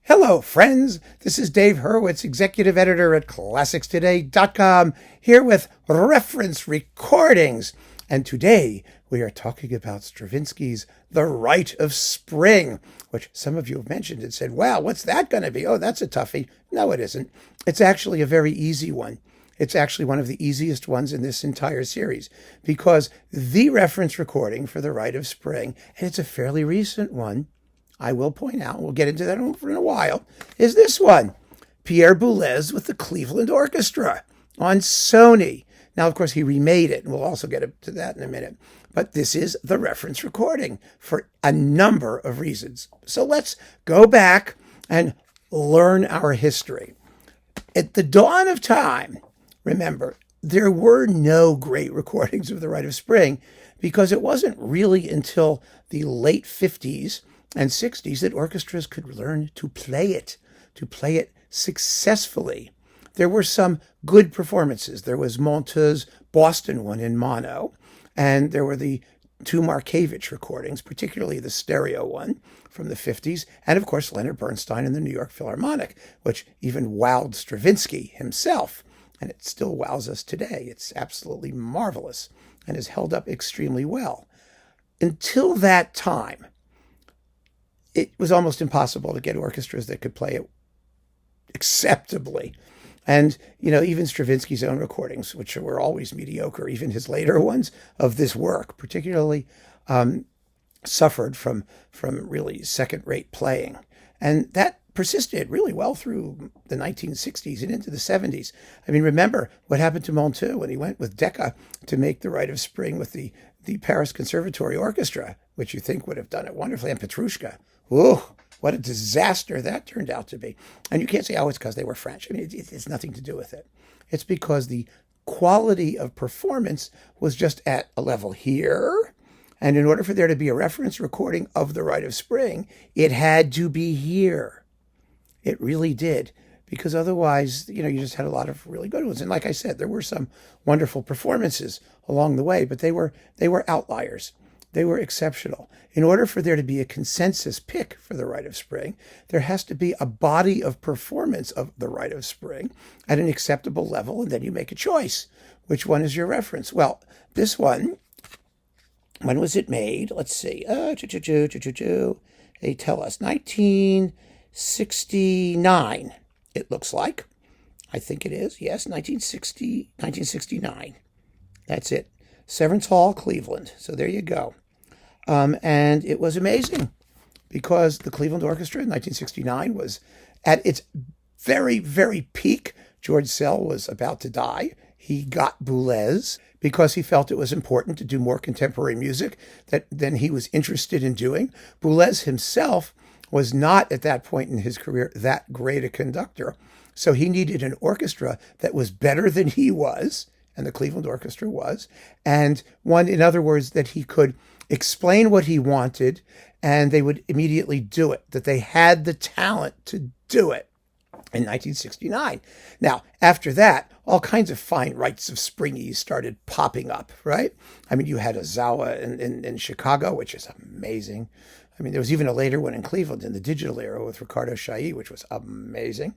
Hello, friends. This is Dave Hurwitz, executive editor at ClassicsToday.com, here with reference recordings. And today we are talking about Stravinsky's The Rite of Spring, which some of you have mentioned and said, wow, what's that going to be? Oh, that's a toughie. No, it isn't. It's actually a very easy one. It's actually one of the easiest ones in this entire series because the reference recording for The Rite of Spring, and it's a fairly recent one, I will point out, we'll get into that in a while, is this one. Pierre Boulez with the Cleveland Orchestra on Sony. Now, of course, he remade it, and we'll also get to that in a minute. But this is the reference recording for a number of reasons. So let's go back and learn our history. At the dawn of time, remember, there were no great recordings of The Rite of Spring because it wasn't really until the late 50s and 60s that orchestras could learn to play it successfully. There were some good performances. There was Monte's Boston one in mono, and there were the two Markevich recordings, particularly the stereo one from the 50s, and of course Leonard Bernstein and the New York Philharmonic, which even wowed Stravinsky himself, and it still wows us today. It's absolutely marvelous and has held up extremely well. Until that time, it was almost impossible to get orchestras that could play it acceptably. And, even Stravinsky's own recordings, which were always mediocre, even his later ones of this work, particularly suffered from really second-rate playing. And that persisted really well through the 1960s and into the 70s. I mean, remember what happened to Monte when he went with Decca to make The Rite of Spring with the Paris Conservatory Orchestra, which you think would have done it wonderfully, and Petrushka. Ooh, what a disaster that turned out to be. And you can't say, oh, it's because they were French. I mean, it's nothing to do with it. It's because the quality of performance was just at a level here. And in order for there to be a reference recording of The Rite of Spring, it had to be here. It really did. Because otherwise, you just had a lot of really good ones. And like I said, there were some wonderful performances along the way, but they were outliers. They were exceptional. In order for there to be a consensus pick for The Rite of Spring, there has to be a body of performance of The Rite of Spring at an acceptable level, and then you make a choice. Which one is your reference? Well, this one, when was it made? Let's see. They tell us 1969, it looks like. I think it is. Yes, 1969. That's it. Severance Hall, Cleveland. So there you go. And it was amazing because the Cleveland Orchestra in 1969 was at its very, very peak. George Szell was about to die. He got Boulez because he felt it was important to do more contemporary music than he was interested in doing. Boulez himself was not at that point in his career that great a conductor. So he needed an orchestra that was better than he was, and the Cleveland Orchestra was, and one, in other words, that he could explain what he wanted and they would immediately do it, that they had the talent to do it in 1969. Now, after that, all kinds of fine rites of springies started popping up, right? I mean, you had Ozawa in Chicago, which is amazing. I mean, there was even a later one in Cleveland in the digital era with Ricardo Chailly, which was amazing.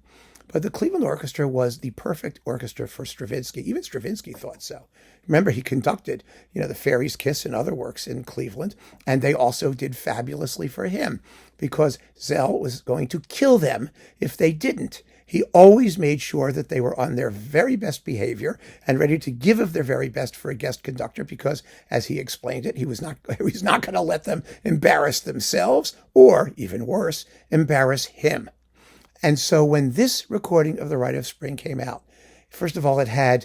But the Cleveland Orchestra was the perfect orchestra for Stravinsky. Even Stravinsky thought so. Remember, he conducted, The Fairy's Kiss and other works in Cleveland, and they also did fabulously for him because Szell was going to kill them if they didn't. He always made sure that they were on their very best behavior and ready to give of their very best for a guest conductor because, as he explained it, he was not going to let them embarrass themselves or, even worse, embarrass him. And so when this recording of The Rite of Spring came out, first of all, it had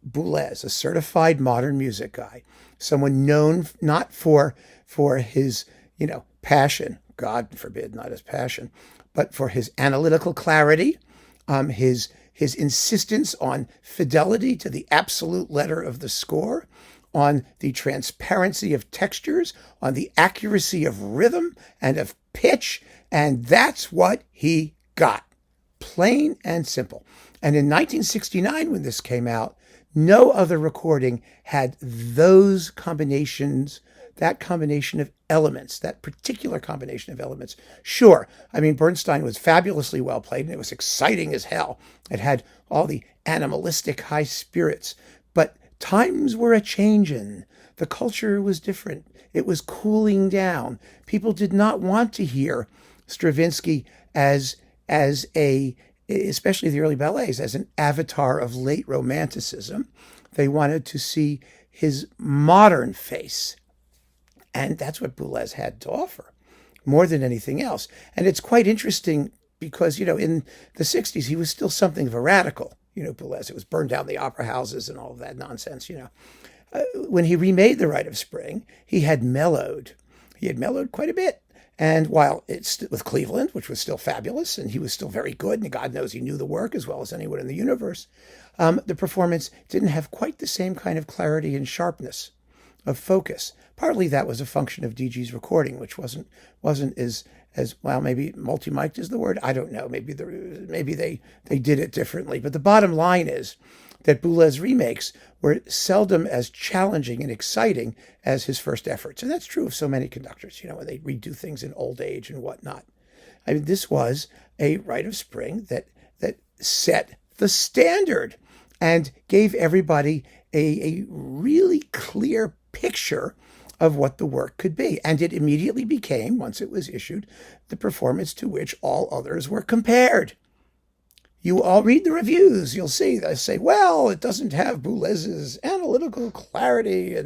Boulez, a certified modern music guy, someone known not for his, passion, God forbid, not his passion, but for his analytical clarity, his insistence on fidelity to the absolute letter of the score, on the transparency of textures, on the accuracy of rhythm and of pitch, and that's what he got. Plain and simple. And in 1969, when this came out, no other recording had those combinations that combination of elements, that particular combination of elements. Sure, I mean, Bernstein was fabulously well played, and it was exciting as hell. It had all the animalistic high spirits, but times were a-changin'. The culture was different. It was cooling down. People did not want to hear Stravinsky as a, especially the early ballets, as an avatar of late Romanticism. They wanted to see his modern face. And that's what Boulez had to offer, more than anything else. And it's quite interesting because, in the 60s, he was still something of a radical. Boulez, it was burned down the opera houses and all of that nonsense, When he remade The Rite of Spring, he had mellowed. He had mellowed quite a bit. And while it's with Cleveland, which was still fabulous, and he was still very good, and God knows he knew the work as well as anyone in the universe, the performance didn't have quite the same kind of clarity and sharpness of focus. Partly that was a function of DG's recording, which wasn't as well, maybe multi-mic'd is the word. I don't know. Maybe they did it differently. But the bottom line is that Boulez remakes were seldom as challenging and exciting as his first efforts. And that's true of so many conductors, when they redo things in old age and whatnot. I mean, this was a Rite of Spring that set the standard and gave everybody a really clear picture of what the work could be. And it immediately became, once it was issued, the performance to which all others were compared. You all read the reviews, you'll see they say, well, it doesn't have Boulez's analytical clarity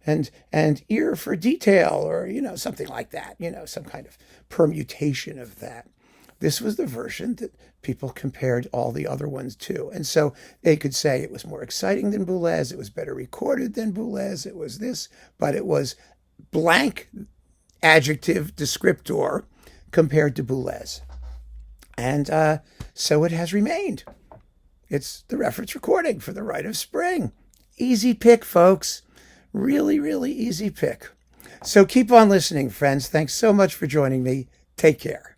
and ear for detail, or, something like that, some kind of permutation of that. This was the version that people compared all the other ones to. And so they could say it was more exciting than Boulez, it was better recorded than Boulez, it was this, but it was blank adjective descriptor compared to Boulez. And so it has remained. It's the reference recording for the Rite of Spring. Easy pick, folks. Really, really easy pick. So keep on listening, friends. Thanks so much for joining me. Take care.